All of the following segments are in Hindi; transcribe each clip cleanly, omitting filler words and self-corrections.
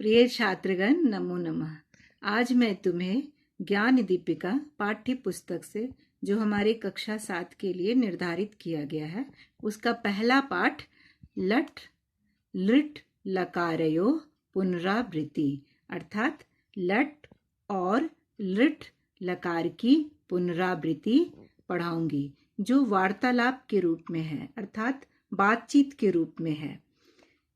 प्रिय छात्रगण, नमो नमः। आज मैं तुम्हें ज्ञान दीपिका पाठ्य पुस्तक से जो हमारे कक्षा 7 के लिए निर्धारित किया गया है उसका पहला पाठ लट लिट लकारयो पुनरावृत्ति अर्थात लट और लिट लकार की पुनरावृत्ति पढ़ाऊंगी, जो वार्तालाप के रूप में है अर्थात बातचीत के रूप में है।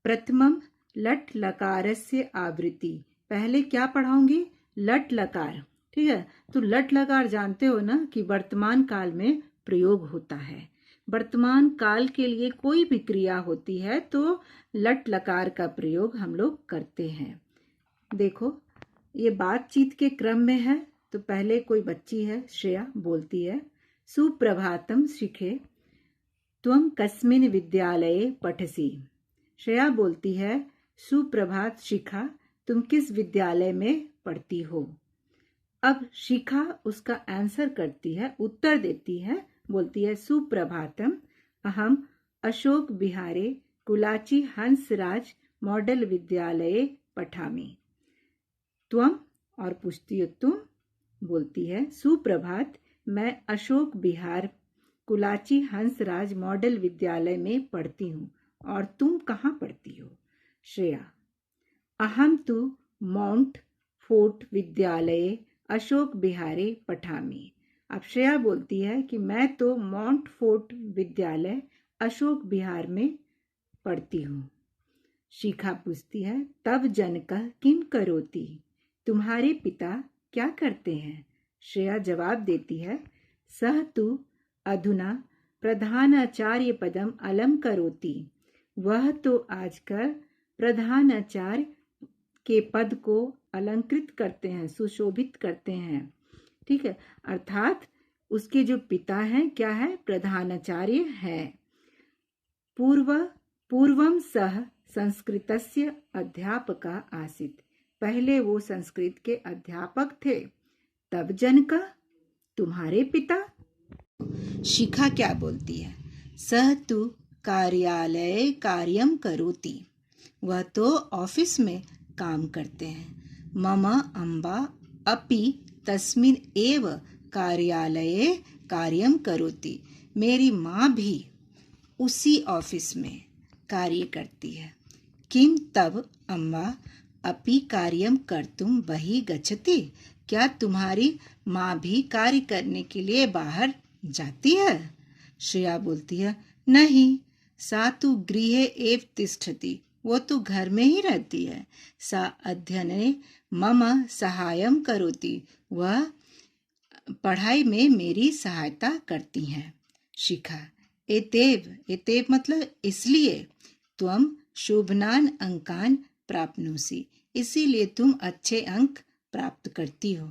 प्रथमम लट लकारस्य आवृत्ति। पहले क्या पढ़ाऊंगी? लट लकार। ठीक है, तो लट लकार जानते हो ना कि वर्तमान काल में प्रयोग होता है। वर्तमान काल के लिए कोई भी क्रिया होती है तो लट लकार का प्रयोग हम लोग करते हैं। देखो, ये बातचीत के क्रम में है। तो पहले कोई बच्ची है, श्रेया, बोलती है, सुप्रभातम शिखे त्वं कस्मिन् विद्यालये पठसि। श्रेया बोलती है, सुप्रभात शिखा, तुम किस विद्यालय में पढ़ती हो? अब शिखा उसका आंसर करती है, उत्तर देती है, बोलती है, सुप्रभातम अहम अशोक विहारे कुलाची हंसराज मॉडल विद्यालये पठामि। त्वम, और पूछती हो तुम, बोलती है, सुप्रभात, मैं अशोक विहार कुलाची हंसराज मॉडल विद्यालय में पढ़ती हूँ, और तुम कहाँ पढ़ती हो? श्रेया, अहम तु माउंट फोर्ट विद्यालये अशोक विहारे पठामि। अब श्रेया बोलती है कि मैं तो माउंट फोर्ट विद्यालय अशोक विहार में पढ़ती हूँ। शिखा पूछती है, तब जनकः किम करोति? तुम्हारे पिता क्या करते हैं? श्रेया जवाब देती है, सह तु अधुना प्रधानाचार्य पदम अलम करोति। वह तो आजकल प्रधानाचार्य के पद को अलंकृत करते हैं, सुशोभित करते हैं। ठीक है, अर्थात उसके जो पिता हैं क्या है? प्रधानाचार्य है। पूर्वम सह संस्कृतस्य अध्यापका आसीत्। पहले वो संस्कृत के अध्यापक थे। तब जनका, तुम्हारे पिता? शिखा क्या बोलती है? सह तु कार्यालय कार्यम करोति। वह तो ऑफिस में काम करते हैं। मम अम्बा अपि तस्मिन् एव कार्यालये कार्यम करोति। मेरी माँ भी उसी ऑफिस में कार्य करती है। किम तब अम्बा अपि कार्यम कर्तुम बहि गच्छति। क्या तुम्हारी माँ भी कार्य करने के लिए बाहर जाती है? श्रेया बोलती है, नहीं, सा तु गृहे एव तिष्ठति। वो तो घर में ही रहती है। सा अध्ययने मम सहायम करोति। वह पढ़ाई में मेरी सहायता करती हैं। शिखा, एतेव मतलब इसलिए, त्वम शोभनान अंकान प्राप्नोसि, इसीलिए तुम अच्छे अंक प्राप्त करती हो।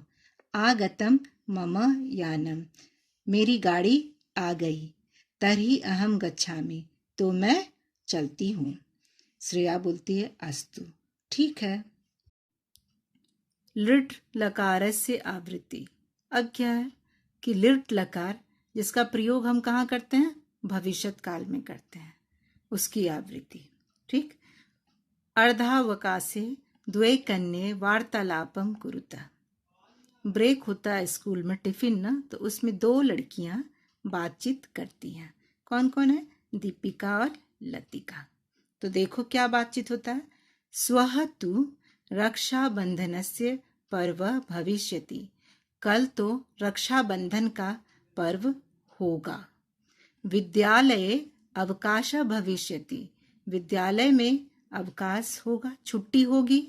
आगतम मम यानम, मेरी गाड़ी आ गई। तर्हि अहम गच्छामि, तो मैं चलती हूँ। श्रेया बोलती है, अस्तु, ठीक है। लिट लकारस्य आवृत्ति। अब क्या है कि लिट लकार जिसका प्रयोग हम कहाँ करते हैं? भविष्यत काल में करते हैं, उसकी आवृत्ति। ठीक। अर्धावकाशे द्वे कन्ये वार्तालापम कुरुता। ब्रेक होता है स्कूल में, टिफिन ना, तो उसमें दो लड़कियां बातचीत करती हैं। कौन कौन है? दीपिका और लतिका। तो देखो क्या बातचीत होता है। स्वः तु रक्षाबंधनस्य पर्व भविष्यति। कल तो रक्षाबंधन का पर्व होगा। विद्यालये अवकाश भविष्यति। विद्यालय में अवकाश होगा, छुट्टी होगी।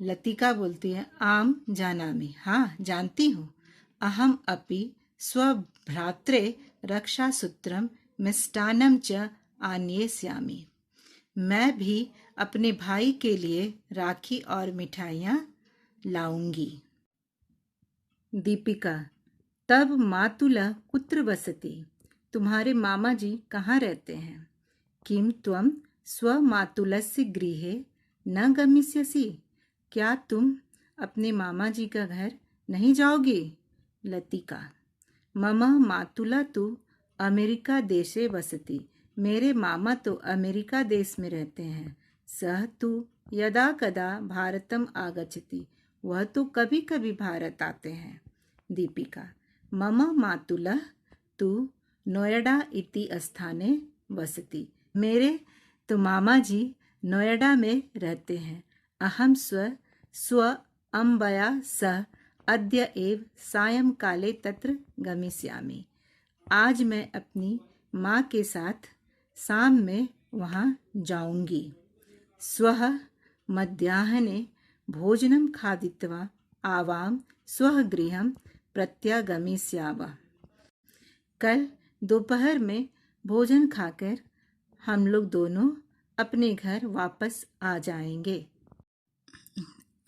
लतिका बोलती है, आम जानामि, हाँ जानती हूँ। अहम अपि स्वभ्रात्रे रक्षासूत्रम मिष्टान्नम च आनयस्यामि। मैं भी अपने भाई के लिए राखी और मिठाइयाँ लाऊंगी। दीपिका, तब मातुला कुत्र वसति। तुम्हारे मामा जी कहाँ रहते हैं? किम त्वं स्वमातुलस्य गृहे न गमिष्यसि। क्या तुम अपने मामा जी का घर नहीं जाओगी? लतिका, मम मातुला तु अमेरिका देशे वसति। मेरे मामा तो अमेरिका देश में रहते हैं। सह तु यदा कदा भारतम आगच्छति, वह तो कभी कभी भारत आते हैं। दीपिका, मम मातुलः तु नोएडा इति स्थाने वसति, मेरे तो मामा जी नोएडा में रहते हैं। अहम स्व अम्बया सह अद्य एव सायंकाले तत्र गमिष्यामि, आज मैं अपनी माँ के साथ शाम में वहाँ जाऊंगी। स्वः मध्याह्ने भोजनं खादित्वा आवां स्वगृहं प्रत्यागमिष्यावः, कल दोपहर में भोजन खाकर हम लोग दोनों अपने घर वापस आ जाएंगे।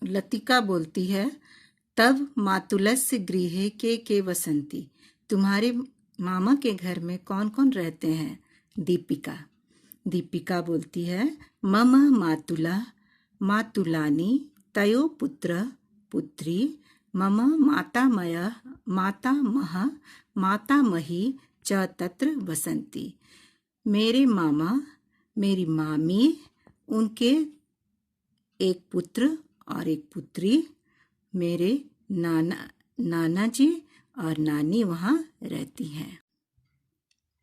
लतिका बोलती है, तब मातुलस्य गृहे के वसंती, तुम्हारे मामा के घर में कौन कौन रहते हैं? दीपिका बोलती है, मम मातुला मातुलानी तयो पुत्र पुत्री मम मातामही च तत्र वसंती, मेरे मामा मेरी मामी उनके एक पुत्र और एक पुत्री, मेरे नाना जी और नानी वहाँ रहती हैं।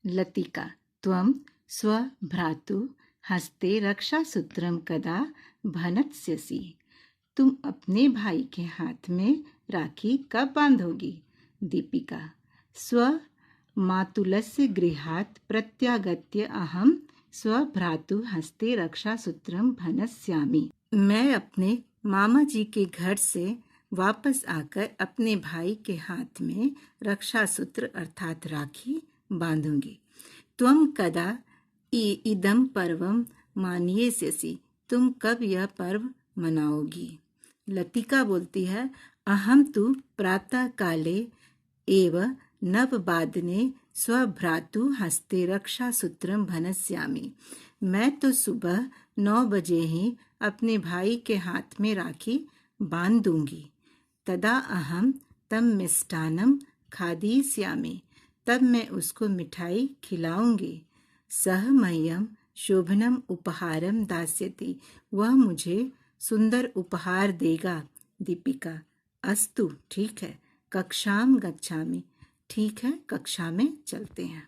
लतिका, त्वं स्वभ्रातु हस्ते रक्षासूत्रं कदा भनत्स्यसि, तुम अपने भाई के हाथ में राखी कब बांधोगी? दीपिका, स्व मातुलस्य गृहात् प्रत्यागत्य अहं स्वभ्रातु हस्ते रक्षासूत्रं भनस्यामि, मैं अपने मामा जी के घर से वापस आकर अपने भाई के हाथ में रक्षासूत्र अर्थात राखी बांधूंगी। त्वं कदा इदं पर्वं मानयिष्यसि, तुम कब यह पर्व मनाओगी? लतिका बोलती है, अहं तु प्रातः काले एव नववादने स्वभ्रातु हस्ते रक्षासूत्रं भनस्यामि, मैं तो सुबह 9 बजे ही अपने भाई के हाथ में राखी बांध दूंगी। तदा अहम तम मिष्टान्नं खादिष्यामि, तब मैं उसको मिठाई खिलाऊंगी। सह मह्यं शोभनम् उपहारं दास्यति, वह मुझे सुंदर उपहार देगा। दीपिका, अस्तु ठीक है, कक्षाम गच्छामि, ठीक है कक्षा में चलते हैं।